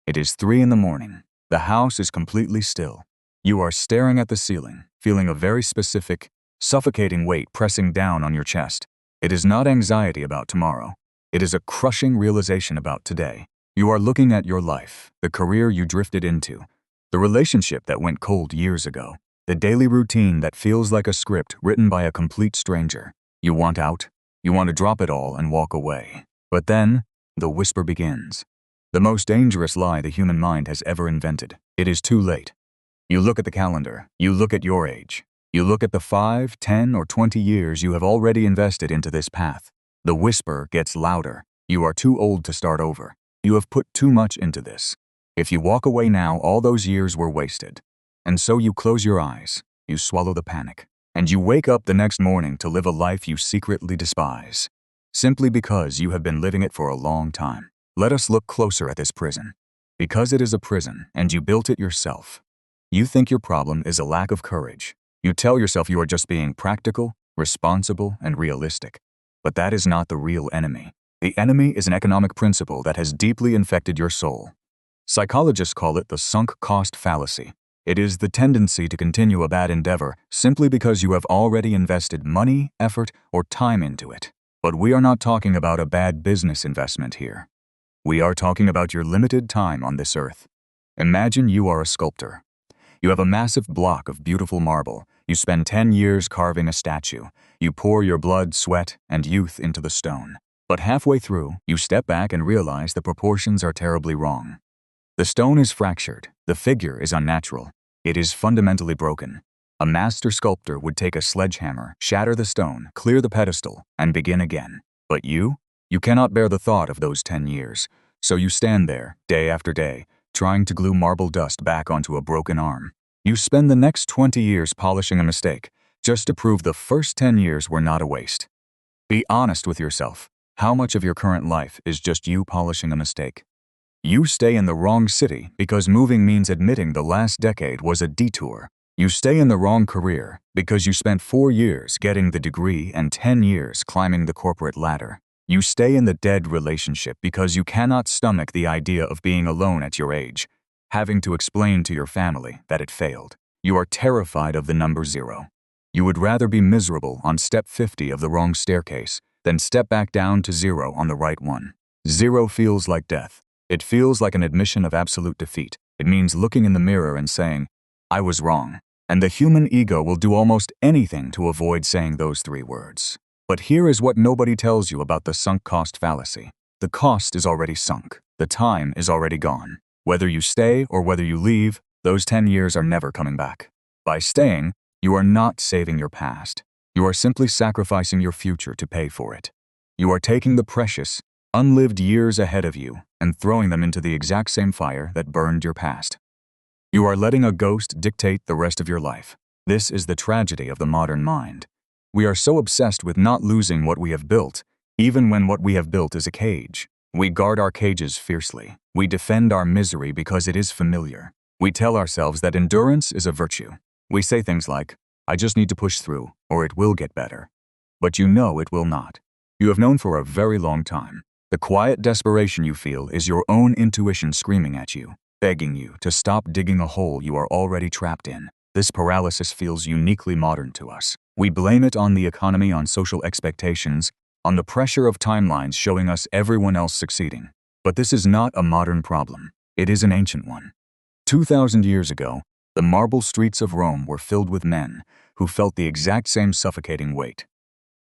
It is 3 in the morning. The house is completely still. You are staring at the ceiling, feeling a very specific, suffocating weight pressing down on your chest. It is not anxiety about tomorrow. It is a crushing realization about today. You are looking at your life, the career you drifted into, the relationship that went cold years ago, the daily routine that feels like a script written by a complete stranger. You want out. You want to drop it all and walk away. But then, the whisper begins. The most dangerous lie the human mind has ever invented. It is too late. You look at the calendar. You look at your age. You look at the 5, 10, or 20 years you have already invested into this path. The whisper gets louder. You are too old to start over. You have put too much into this. If you walk away now, all those years were wasted. And so you close your eyes. You swallow the panic. And you wake up the next morning to live a life you secretly despise, simply because you have been living it for a long time. Let us look closer at this prison. Because it is a prison, and you built it yourself. You think your problem is a lack of courage. You tell yourself you are just being practical, responsible, and realistic. But that is not the real enemy. The enemy is an economic principle that has deeply infected your soul. Psychologists call it the sunk cost fallacy. It is the tendency to continue a bad endeavor simply because you have already invested money, effort, or time into it. But we are not talking about a bad business investment here. We are talking about your limited time on this earth. Imagine you are a sculptor. You have a massive block of beautiful marble. You spend 10 years carving a statue. You pour your blood, sweat, and youth into the stone. But halfway through, you step back and realize the proportions are terribly wrong. The stone is fractured. The figure is unnatural. It is fundamentally broken. A master sculptor would take a sledgehammer, shatter the stone, clear the pedestal, and begin again. But you cannot bear the thought of those 10 years. So you stand there, day after day, trying to glue marble dust back onto a broken arm. You spend the next 20 years polishing a mistake, just to prove the first 10 years were not a waste. Be honest with yourself. How much of your current life is just you polishing a mistake? You stay in the wrong city because moving means admitting the last decade was a detour. You stay in the wrong career because you spent 4 years getting the degree and 10 years climbing the corporate ladder. You stay in the dead relationship because you cannot stomach the idea of being alone at your age, having to explain to your family that it failed. You are terrified of the number 0. You would rather be miserable on step 50 of the wrong staircase than step back down to 0 on the right one. 0 feels like death. It feels like an admission of absolute defeat. It means looking in the mirror and saying, I was wrong. And the human ego will do almost anything to avoid saying those 3 words. But here is what nobody tells you about the sunk cost fallacy. The cost is already sunk. The time is already gone. Whether you stay or whether you leave, those 10 years are never coming back. By staying, you are not saving your past. You are simply sacrificing your future to pay for it. You are taking the precious, unlived years ahead of you and throwing them into the exact same fire that burned your past. You are letting a ghost dictate the rest of your life. This is the tragedy of the modern mind. We are so obsessed with not losing what we have built, even when what we have built is a cage. We guard our cages fiercely. We defend our misery because it is familiar. We tell ourselves that endurance is a virtue. We say things like, I just need to push through, or it will get better. But you know it will not. You have known for a very long time. The quiet desperation you feel is your own intuition screaming at you, begging you to stop digging a hole you are already trapped in. This paralysis feels uniquely modern to us. We blame it on the economy, on social expectations, on the pressure of timelines showing us everyone else succeeding. But this is not a modern problem. It is an ancient one. 2,000 years ago, the marble streets of Rome were filled with men who felt the exact same suffocating weight.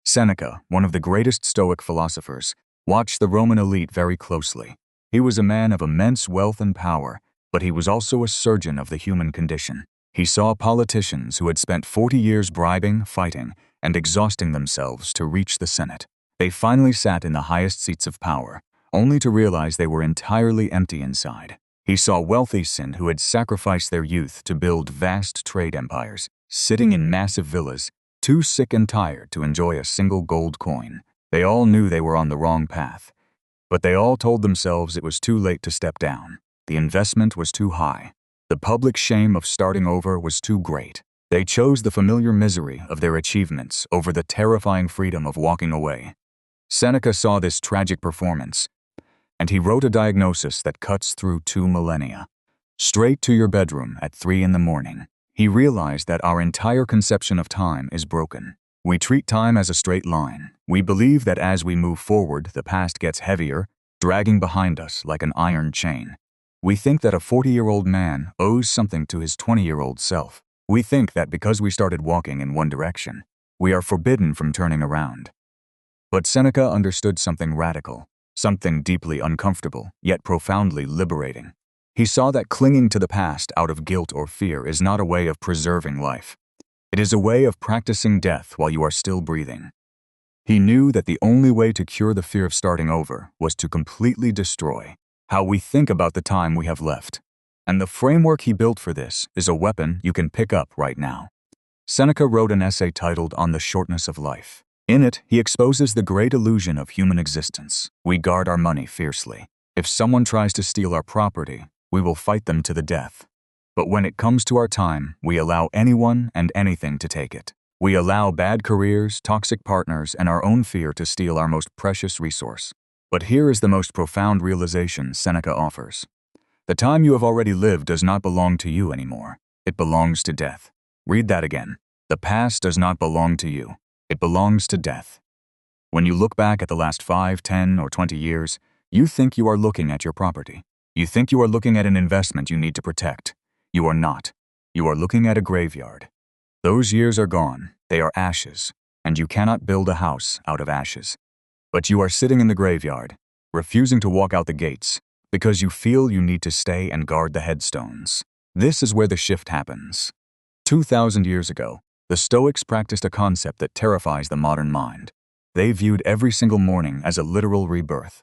Seneca, one of the greatest Stoic philosophers, watched the Roman elite very closely. He was a man of immense wealth and power, but he was also a surgeon of the human condition. He saw politicians who had spent 40 years bribing, fighting, and exhausting themselves to reach the Senate. They finally sat in the highest seats of power, only to realize they were entirely empty inside. He saw wealthy men who had sacrificed their youth to build vast trade empires, sitting in massive villas, too sick and tired to enjoy a single gold coin. They all knew they were on the wrong path, but they all told themselves it was too late to step down. The investment was too high. The public shame of starting over was too great. They chose the familiar misery of their achievements over the terrifying freedom of walking away. Seneca saw this tragic performance. and he wrote a diagnosis that cuts through 2 millennia. Straight to your bedroom at 3 in the morning. He realized that our entire conception of time is broken. We treat time as a straight line. We believe that as we move forward, the past gets heavier, dragging behind us like an iron chain. We think that a 40-year-old man owes something to his 20-year-old self. We think that because we started walking in one direction, we are forbidden from turning around. But Seneca understood something radical, something deeply uncomfortable, yet profoundly liberating. He saw that clinging to the past out of guilt or fear is not a way of preserving life. It is a way of practicing death while you are still breathing. He knew that the only way to cure the fear of starting over was to completely destroy how we think about the time we have left. And the framework he built for this is a weapon you can pick up right now. Seneca wrote an essay titled On the Shortness of Life. In it, he exposes the great illusion of human existence. We guard our money fiercely. If someone tries to steal our property, we will fight them to the death. But when it comes to our time, we allow anyone and anything to take it. We allow bad careers, toxic partners, and our own fear to steal our most precious resource. But here is the most profound realization Seneca offers. The time you have already lived does not belong to you anymore. It belongs to death. Read that again. The past does not belong to you. It belongs to death. When you look back at the last 5, 10, or 20 years, you think you are looking at your property. You think you are looking at an investment you need to protect. You are not. You are looking at a graveyard. Those years are gone. They are ashes, and you cannot build a house out of ashes. But you are sitting in the graveyard, refusing to walk out the gates, because you feel you need to stay and guard the headstones. This is where the shift happens. 2,000 years ago, the Stoics practiced a concept that terrifies the modern mind. They viewed every single morning as a literal rebirth.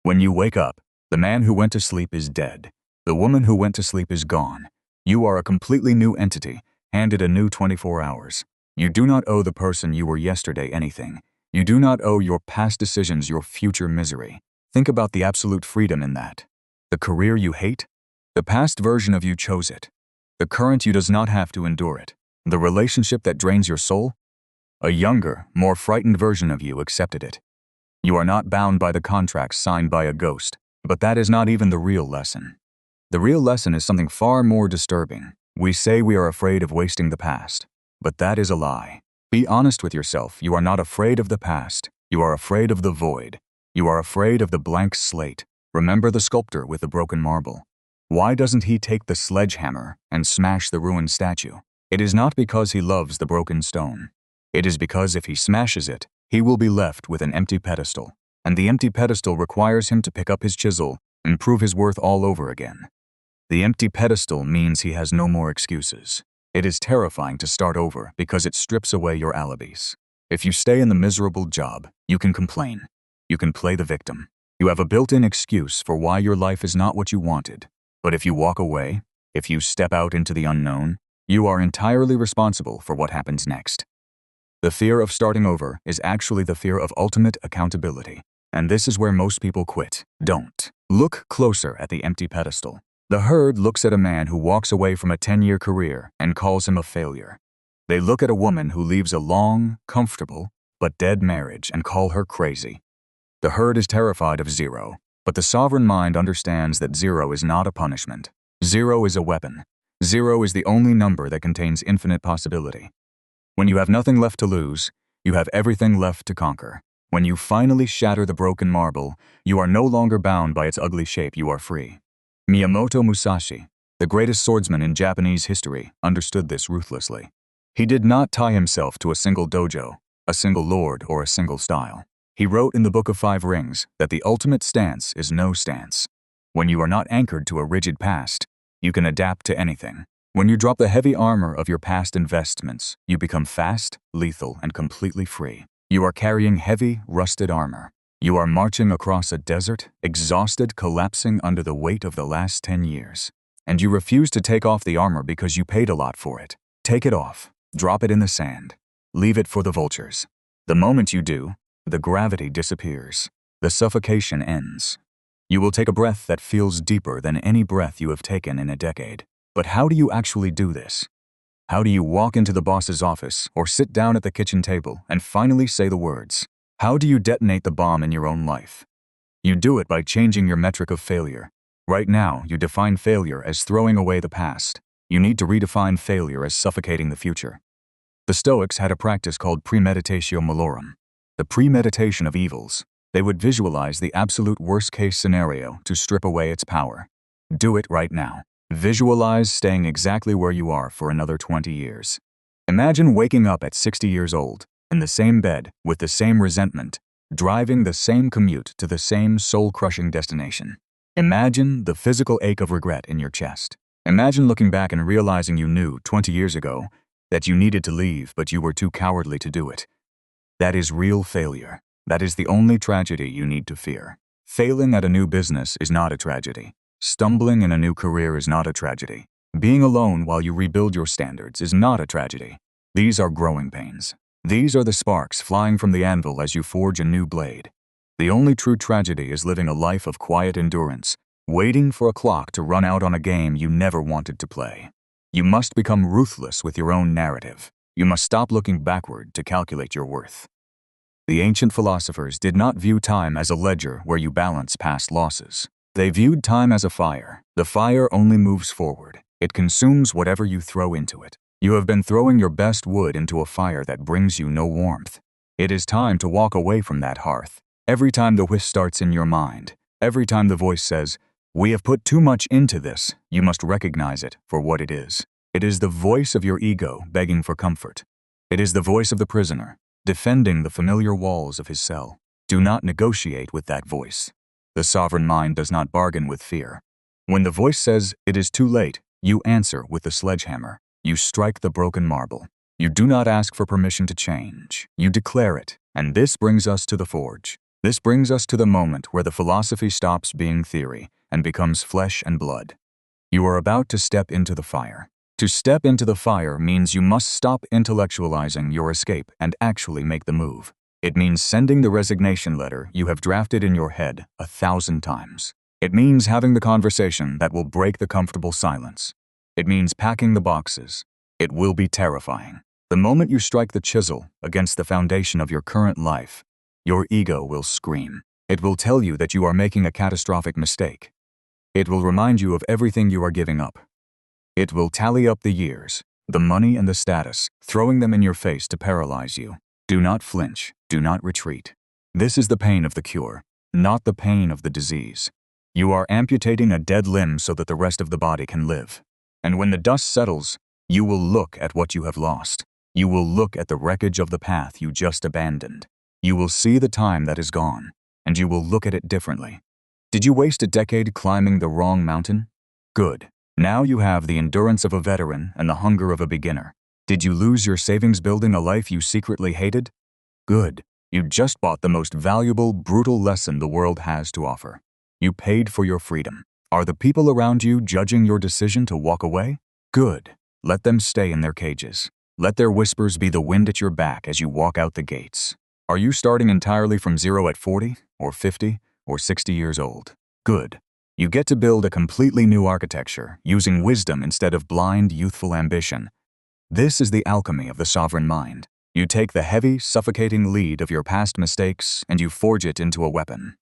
When you wake up, the man who went to sleep is dead. The woman who went to sleep is gone. You are a completely new entity, handed a new 24 hours. You do not owe the person you were yesterday anything. You do not owe your past decisions your future misery. Think about the absolute freedom in that. The career you hate? The past version of you chose it. The current you does not have to endure it. The relationship that drains your soul? A younger, more frightened version of you accepted it. You are not bound by the contracts signed by a ghost, but that is not even the real lesson. The real lesson is something far more disturbing. We say we are afraid of wasting the past, but that is a lie. Be honest with yourself. You are not afraid of the past. You are afraid of the void. You are afraid of the blank slate. Remember the sculptor with the broken marble. Why doesn't he take the sledgehammer and smash the ruined statue? It is not because he loves the broken stone. It is because if he smashes it, he will be left with an empty pedestal, and the empty pedestal requires him to pick up his chisel and prove his worth all over again. The empty pedestal means he has no more excuses. It is terrifying to start over because it strips away your alibis. If you stay in the miserable job, you can complain. You can play the victim. You have a built-in excuse for why your life is not what you wanted. But if you walk away, if you step out into the unknown, you are entirely responsible for what happens next. The fear of starting over is actually the fear of ultimate accountability. And this is where most people quit. Don't. Look closer at the empty pedestal. The herd looks at a man who walks away from a 10-year career and calls him a failure. They look at a woman who leaves a long, comfortable, but dead marriage and call her crazy. The herd is terrified of 0, but the sovereign mind understands that 0 is not a punishment. 0 is a weapon. 0 is the only number that contains infinite possibility. When you have nothing left to lose, you have everything left to conquer. When you finally shatter the broken marble, you are no longer bound by its ugly shape. You are free. Miyamoto Musashi, the greatest swordsman in Japanese history, understood this ruthlessly. He did not tie himself to a single dojo, a single lord, or a single style. He wrote in the Book of 5 Rings that the ultimate stance is no stance. When you are not anchored to a rigid past, you can adapt to anything. When you drop the heavy armor of your past investments, you become fast, lethal, and completely free. You are carrying heavy, rusted armor. You are marching across a desert, exhausted, collapsing under the weight of the last 10 years. And you refuse to take off the armor because you paid a lot for it. Take it off. Drop it in the sand. Leave it for the vultures. The moment you do, the gravity disappears. The suffocation ends. You will take a breath that feels deeper than any breath you have taken in a decade. But how do you actually do this? How do you walk into the boss's office or sit down at the kitchen table and finally say the words? How do you detonate the bomb in your own life? You do it by changing your metric of failure. Right now, you define failure as throwing away the past. You need to redefine failure as suffocating the future. The Stoics had a practice called premeditatio malorum, the premeditation of evils. They would visualize the absolute worst-case scenario to strip away its power. Do it right now. Visualize staying exactly where you are for another 20 years. Imagine waking up at 60 years old, in the same bed, with the same resentment, driving the same commute to the same soul-crushing destination. Imagine the physical ache of regret in your chest. Imagine looking back and realizing you knew 20 years ago that you needed to leave, but you were too cowardly to do it. That is real failure. That is the only tragedy you need to fear. Failing at a new business is not a tragedy. Stumbling in a new career is not a tragedy. Being alone while you rebuild your standards is not a tragedy. These are growing pains. These are the sparks flying from the anvil as you forge a new blade. The only true tragedy is living a life of quiet endurance, waiting for a clock to run out on a game you never wanted to play. You must become ruthless with your own narrative. You must stop looking backward to calculate your worth. The ancient philosophers did not view time as a ledger where you balance past losses. They viewed time as a fire. The fire only moves forward. It consumes whatever you throw into it. You have been throwing your best wood into a fire that brings you no warmth. It is time to walk away from that hearth. Every time the whiff starts in your mind, every time the voice says, "We have put too much into this," you must recognize it for what it is. It is the voice of your ego begging for comfort. It is the voice of the prisoner, defending the familiar walls of his cell. Do not negotiate with that voice. The sovereign mind does not bargain with fear. When the voice says, "It is too late," you answer with the sledgehammer. You strike the broken marble. You do not ask for permission to change. You declare it. And this brings us to the forge. This brings us to the moment where the philosophy stops being theory and becomes flesh and blood. You are about to step into the fire. To step into the fire means you must stop intellectualizing your escape and actually make the move. It means sending the resignation letter you have drafted in your head 1,000 times. It means having the conversation that will break the comfortable silence. It means packing the boxes. It will be terrifying. The moment you strike the chisel against the foundation of your current life, your ego will scream. It will tell you that you are making a catastrophic mistake. It will remind you of everything you are giving up. It will tally up the years, the money and the status, throwing them in your face to paralyze you. Do not flinch. Do not retreat. This is the pain of the cure, not the pain of the disease. You are amputating a dead limb so that the rest of the body can live. And when the dust settles, you will look at what you have lost. You will look at the wreckage of the path you just abandoned. You will see the time that is gone, and you will look at it differently. Did you waste a decade climbing the wrong mountain? Good. Now you have the endurance of a veteran and the hunger of a beginner. Did you lose your savings building a life you secretly hated? Good. You just bought the most valuable, brutal lesson the world has to offer. You paid for your freedom. Are the people around you judging your decision to walk away? Good. Let them stay in their cages. Let their whispers be the wind at your back as you walk out the gates. Are you starting entirely from zero at 40, or 50, or 60 years old? Good. You get to build a completely new architecture, using wisdom instead of blind, youthful ambition. This is the alchemy of the sovereign mind. You take the heavy, suffocating lead of your past mistakes and you forge it into a weapon.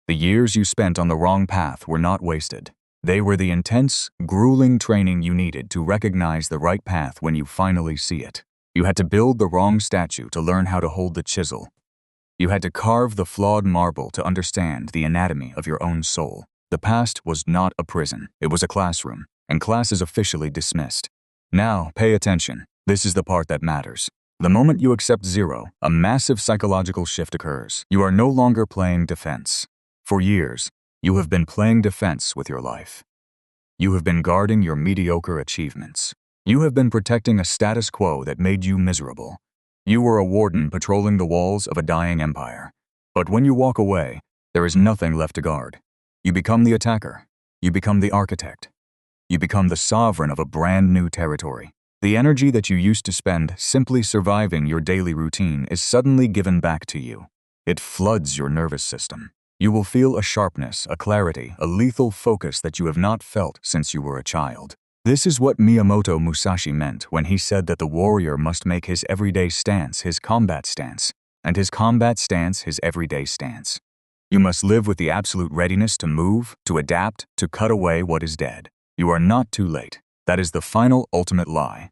The years you spent on the wrong path were not wasted. They were the intense, grueling training you needed to recognize the right path when you finally see it. You had to build the wrong statue to learn how to hold the chisel. You had to carve the flawed marble to understand the anatomy of your own soul. The past was not a prison. It was a classroom, and class is officially dismissed. Now, pay attention. This is the part that matters. The moment you accept zero, a massive psychological shift occurs. You are no longer playing defense. For years, you have been playing defense with your life. You have been guarding your mediocre achievements. You have been protecting a status quo that made you miserable. You were a warden patrolling the walls of a dying empire. But when you walk away, there is nothing left to guard. You become the attacker. You become the architect. You become the sovereign of a brand new territory. The energy that you used to spend simply surviving your daily routine is suddenly given back to you. It floods your nervous system. You will feel a sharpness, a clarity, a lethal focus that you have not felt since you were a child. This is what Miyamoto Musashi meant when he said that the warrior must make his everyday stance his combat stance, and his combat stance his everyday stance. You must live with the absolute readiness to move, to adapt, to cut away what is dead. You are not too late. That is the final, ultimate lie.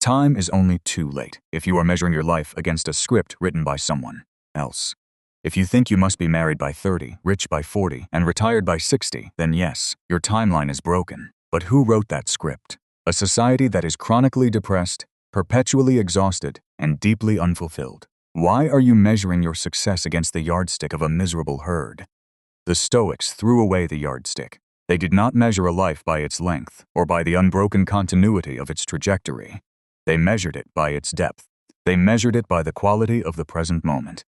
Time is only too late if you are measuring your life against a script written by someone else. If you think you must be married by 30, rich by 40, and retired by 60, then yes, your timeline is broken. But who wrote that script? A society that is chronically depressed, perpetually exhausted, and deeply unfulfilled. Why are you measuring your success against the yardstick of a miserable herd? The Stoics threw away the yardstick. They did not measure a life by its length or by the unbroken continuity of its trajectory. They measured it by its depth. They measured it by the quality of the present moment.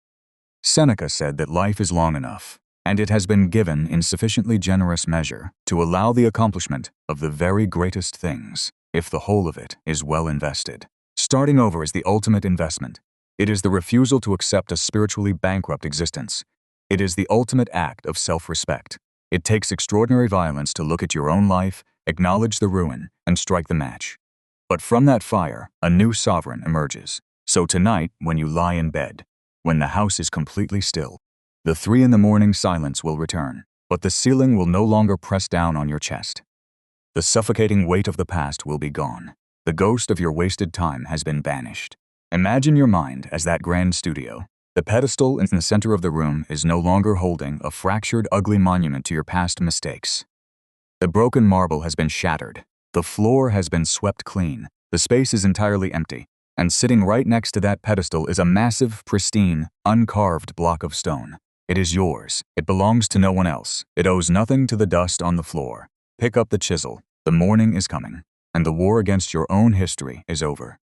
Seneca said that life is long enough, and it has been given in sufficiently generous measure to allow the accomplishment of the very greatest things, if the whole of it is well invested. Starting over is the ultimate investment. It is the refusal to accept a spiritually bankrupt existence. It is the ultimate act of self-respect. It takes extraordinary violence to look at your own life, acknowledge the ruin, and strike the match. But from that fire, a new sovereign emerges. So tonight, when you lie in bed, when the house is completely still, the 3 a.m. silence will return, but the ceiling will no longer press down on your chest. The suffocating weight of the past will be gone. The ghost of your wasted time has been banished. Imagine your mind as that grand studio. The pedestal in the center of the room is no longer holding a fractured, ugly monument to your past mistakes. The broken marble has been shattered. The floor has been swept clean. The space is entirely empty. And sitting right next to that pedestal is a massive, pristine, uncarved block of stone. It is yours. It belongs to no one else. It owes nothing to the dust on the floor. Pick up the chisel. The morning is coming, and the war against your own history is over.